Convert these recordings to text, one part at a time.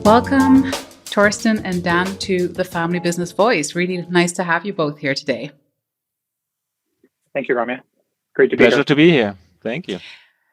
Welcome, Torsten and Dan, to the Family Business Voice. Really nice to have you both here today. Thank you, Ramya. Great to be Pleasure here. to be here. Thank you.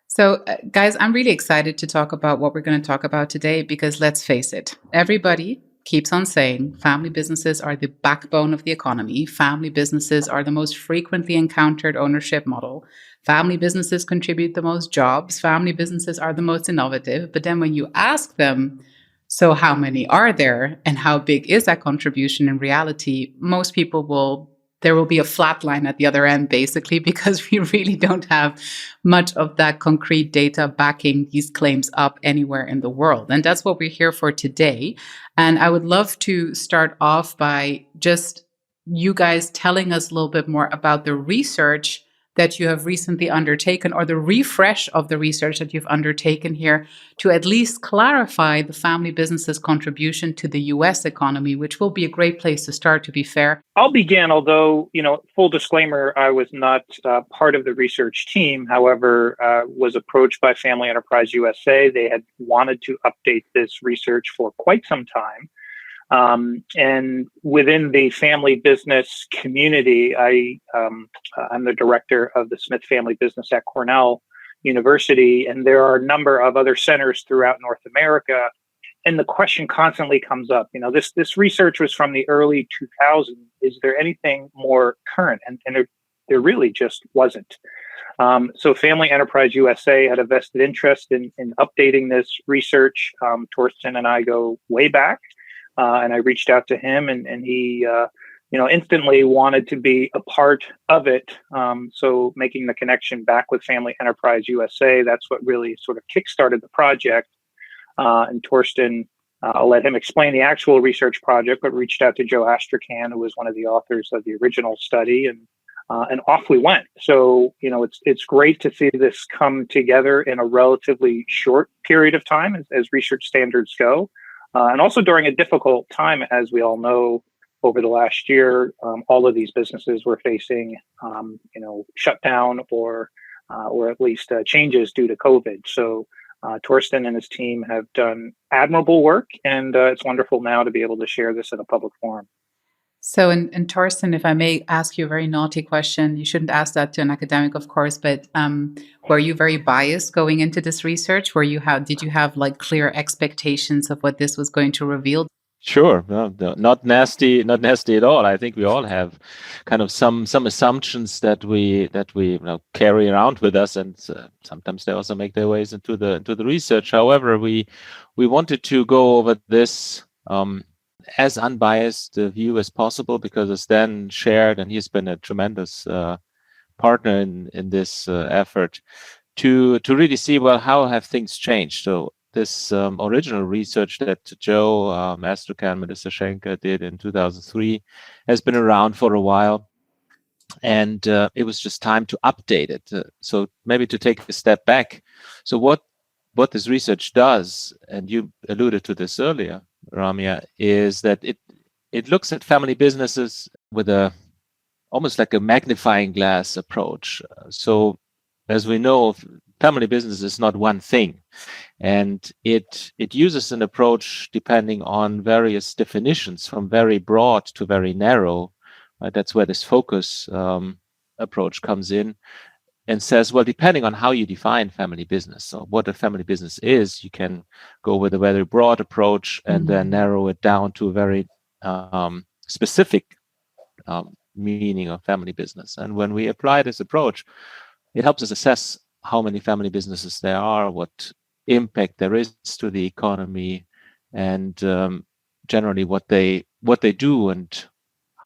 So, guys, I'm really excited to talk about what we're going to talk about today because let's face it, everybody keeps on saying family businesses are the backbone of the economy. Family businesses are the most frequently encountered ownership model. Family businesses contribute the most jobs. Family businesses are the most innovative. But then when you ask them, so how many are there and how big is that contribution in reality, most people there will be a flat line at the other end, basically, because we really don't have much of that concrete data backing these claims up anywhere in the world. And that's what we're here for today. And I would love to start off by just you guys telling us a little bit more about the research that you have recently undertaken, or the refresh of the research that you've undertaken here to at least clarify the family business's contribution to the US economy, which will be a great place to start, to be fair. I'll begin, although, full disclaimer, I was not part of the research team. However, was approached by Family Enterprise USA. They had wanted to update this research for quite some time. And within the family business community, I'm the director of the Smith Family Business at Cornell University, and there are a number of other centers throughout North America. And the question constantly comes up, this research was from the early 2000s. Is there anything more current? And there really just wasn't. So Family Enterprise USA had a vested interest in updating this research. Torsten and I go way back. And I reached out to him, and he, instantly wanted to be a part of it. So making the connection back with Family Enterprise USA, that's what really sort of kickstarted the project. And Torsten, I'll let him explain the actual research project, but reached out to Joe Astrachan, who was one of the authors of the original study, and off we went. So, it's great to see this come together in a relatively short period of time as research standards go. And also during a difficult time, as we all know, over the last year, all of these businesses were facing, shutdown or at least changes due to COVID. So Torsten and his team have done admirable work, and it's wonderful now to be able to share this in a public forum. So, and Torsten, if I may ask you a very naughty question, you shouldn't ask that to an academic, of course, but were you very biased going into this research? Did you have like clear expectations of what this was going to reveal? Sure, no, not nasty at all. I think we all have kind of some assumptions that we carry around with us, and sometimes they also make their ways into the research. However, we wanted to go over this as unbiased a view as possible, because as Dan shared, and he's been a tremendous partner in this effort to really see, well, how have things changed? So this original research that Joe Astrachan, Melissa Shankar did in 2003 has been around for a while, and it was just time to update it. So maybe to take a step back. So what this research does, and you alluded to this earlier, Ramya, is that it looks at family businesses with almost like a magnifying glass approach. So as we know, family business is not one thing, and it uses an approach depending on various definitions, from very broad to very narrow. Right? That's where this focus approach comes in, and says, well, depending on how you define family business, so what a family business is, you can go with a very broad approach and then narrow it down to a very specific meaning of family business. And when we apply this approach, it helps us assess how many family businesses there are, what impact there is to the economy, and generally what they do and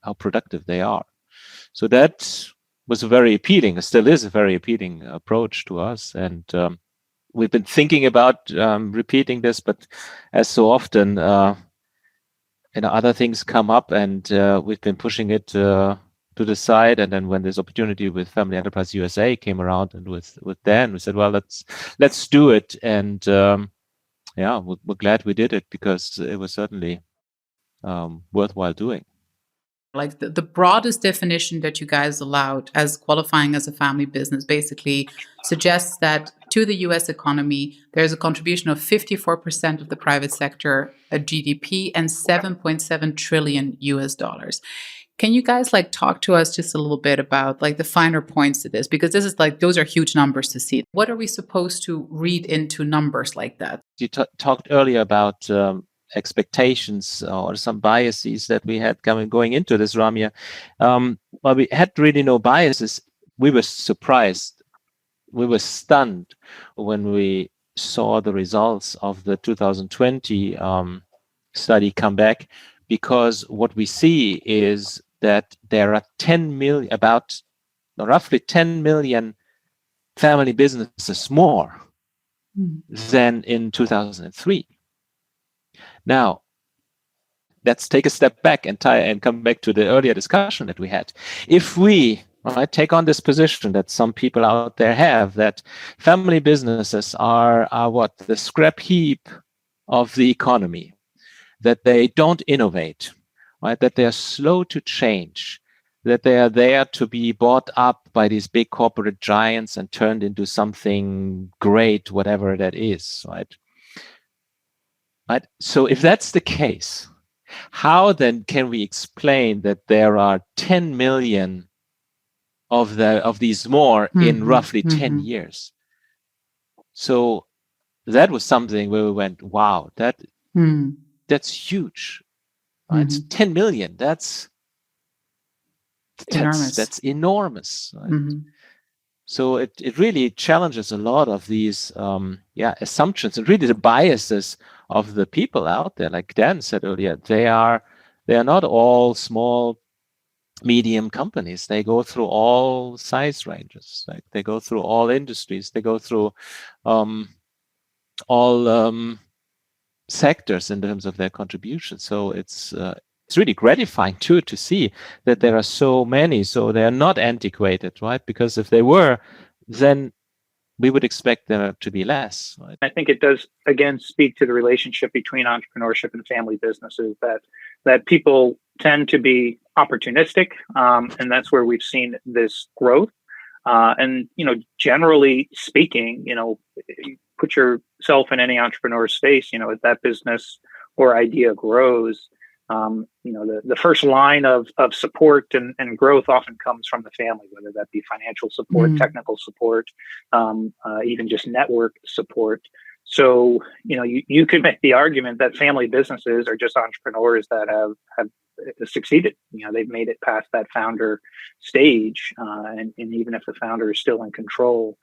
how productive they are. So that was a very appealing, still is a very appealing approach to us. And we've been thinking about repeating this, but as so often, other things come up, and we've been pushing it to the side. And then when this opportunity with Family Enterprise USA came around, and with Dan, we said, well, let's do it. And we're glad we did it, because it was certainly worthwhile doing. Like the broadest definition that you guys allowed as qualifying as a family business basically suggests that to the US economy. There's a contribution of 54% of the private sector GDP and 7.7 trillion US dollars. Can you guys talk to us just a little bit about the finer points to this? Because this is those are huge numbers to see. What are we supposed to read into numbers like that? You talked earlier about expectations or some biases that we had going into this, Ramya. Well, we had really no biases. We were surprised. We were stunned when we saw the results of the 2020 study come back, because what we see is that there are roughly 10 million family businesses more than in 2003. Now, let's take a step back and come back to the earlier discussion that we had. If we take on this position that some people out there have, that family businesses are what? The scrap heap of the economy, that they don't innovate, right? That they are slow to change, that they are there to be bought up by these big corporate giants and turned into something great, whatever that is, right? Right? So if that's the case, how then can we explain that there are 10 million of these more in roughly 10 years? So that was something where we went, wow, that's huge. Right? It's 10 million. That's enormous. That's enormous. Right? So it really challenges a lot of these assumptions and really the biases of the people out there. Like Dan said earlier, they are not all small, medium companies. They go through all size ranges. Like they go through all industries. They go through all sectors in terms of their contribution. So it's really gratifying too to see that there are so many. So they are not antiquated, right? Because if they were, then we would expect there to be less. Right? I think it does again speak to the relationship between entrepreneurship and family businesses, that people tend to be opportunistic, and that's where we've seen this growth. And generally speaking, put yourself in any entrepreneur space. If that business or idea grows, the first line of support and growth often comes from the family, whether that be financial support, technical support, even just network support. So, you could make the argument that family businesses are just entrepreneurs that have succeeded. They've made it past that founder stage. And even if the founder is still in control,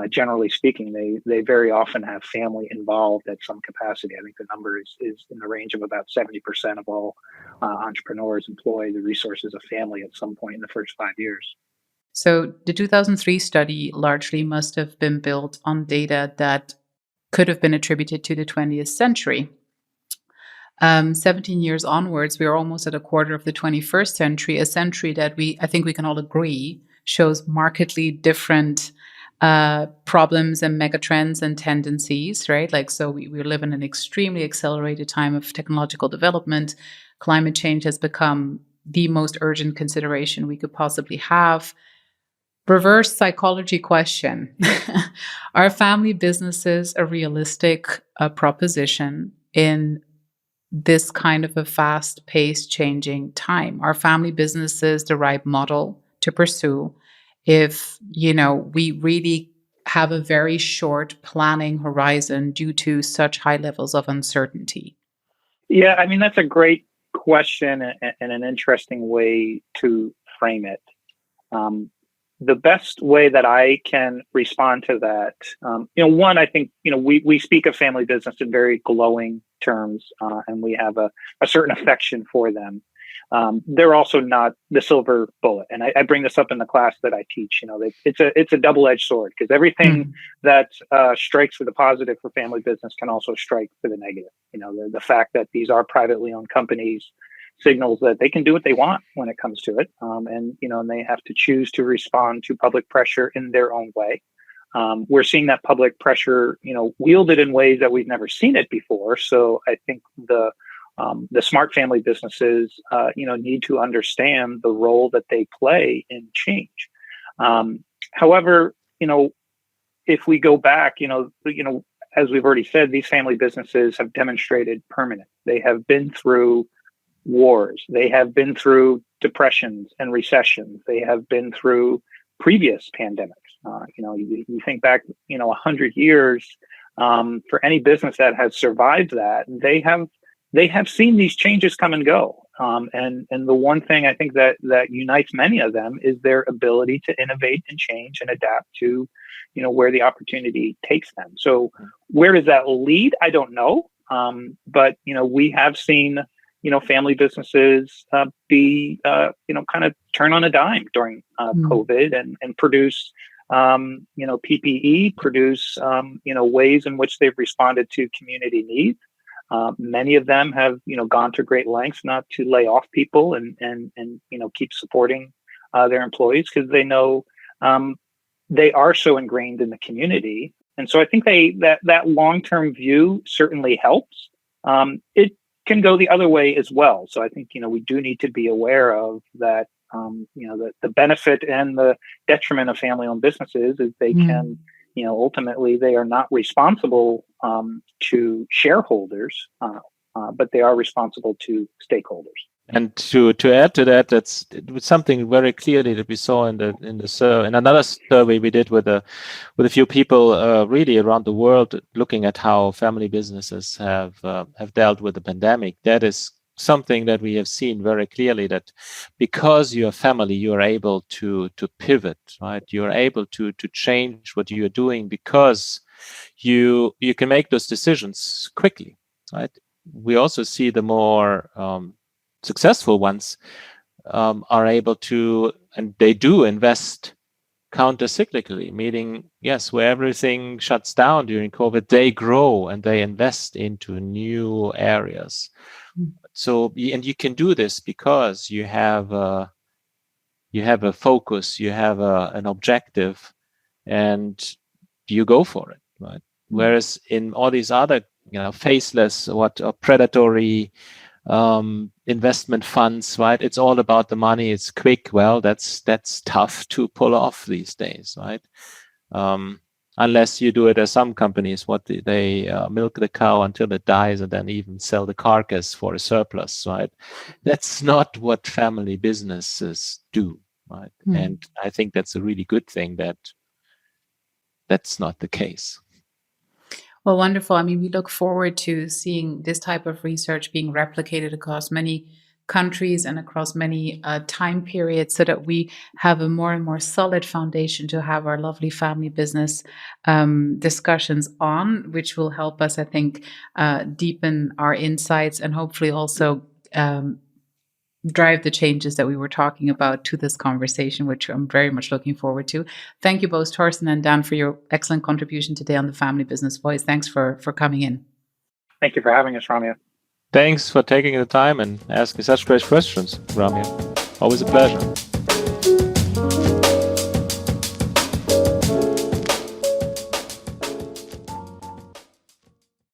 generally speaking, they very often have family involved at some capacity. I think the number is in the range of about 70% of all entrepreneurs employ the resources of family at some point in the first 5 years. So the 2003 study largely must have been built on data that could have been attributed to the 20th century. 17 years onwards, we are almost at a quarter of the 21st century, a century that I think we can all agree shows markedly different problems and megatrends and tendencies, right? So we live in an extremely accelerated time of technological development. Climate change has become the most urgent consideration we could possibly have. Reverse psychology question. Are family businesses a realistic proposition in this kind of a fast-paced changing time? Are family businesses the right model to pursue if, we really have a very short planning horizon due to such high levels of uncertainty? Yeah, I mean, that's a great question and an interesting way to frame it. The best way that I can respond to that, one, I think, we speak of family business in very glowing terms, and we have a certain affection for them. They're also not the silver bullet. And I bring this up in the class that I teach. It's a double-edged sword, because everything that strikes for the positive for family business can also strike for the negative. The fact that these are privately owned companies signals that they can do what they want when it comes to it. And they have to choose to respond to public pressure in their own way. We're seeing that public pressure, wielded in ways that we've never seen it before. So I think the smart family businesses, need to understand the role that they play in change. However, if we go back, as we've already said, these family businesses have demonstrated permanence. They have been through wars. They have been through depressions and recessions. They have been through previous pandemics. You think back, 100 years, for any business that has survived that, they have seen these changes come and go. And the one thing I think that unites many of them is their ability to innovate and change and adapt to, where the opportunity takes them. So where does that lead? I don't know. But, we have seen, family businesses be, kind of turn on a dime during COVID and produce, PPE, produce, ways in which they've responded to community needs. Many of them have, gone to great lengths not to lay off people and keep supporting their employees because they know they are so ingrained in the community. And so I think that long-term view certainly helps. It can go the other way as well. So I think, we do need to be aware of that, the benefit and the detriment of family-owned businesses is they can, ultimately they are not responsible to shareholders, but they are responsible to stakeholders. And to add to that, it was something very clearly that we saw in another survey we did with a few people really around the world, looking at how family businesses have dealt with the pandemic. That is something that we have seen very clearly, that because you're a family, you are able to pivot, right? You're able to change what you are doing because you can make those decisions quickly, right? We also see the more successful ones are able to, and they do invest counter-cyclically, meaning, yes, where everything shuts down during COVID, they grow and they invest into new areas. So, and you can do this because you have a focus, you have an objective, and you go for it, right? Whereas in all these other, faceless, predatory investment funds, right? It's all about the money. It's quick. Well, that's tough to pull off these days, right? Unless you do it as some companies, they milk the cow until it dies and then even sell the carcass for a surplus, right? That's not what family businesses do, right? And I think that's a really good thing that that's not the case. Well, wonderful. I mean, we look forward to seeing this type of research being replicated across many countries and across many time periods, so that we have a more and more solid foundation to have our lovely family business discussions on, which will help us, I think, deepen our insights and hopefully also drive the changes that we were talking about to this conversation, which I'm very much looking forward to. Thank you both, Torsten and Dan, for your excellent contribution today on the Family Business Voice. Thanks for coming in. Thank you for having us, Ramya. Thanks for taking the time and asking such great questions, Ramya. Always a pleasure.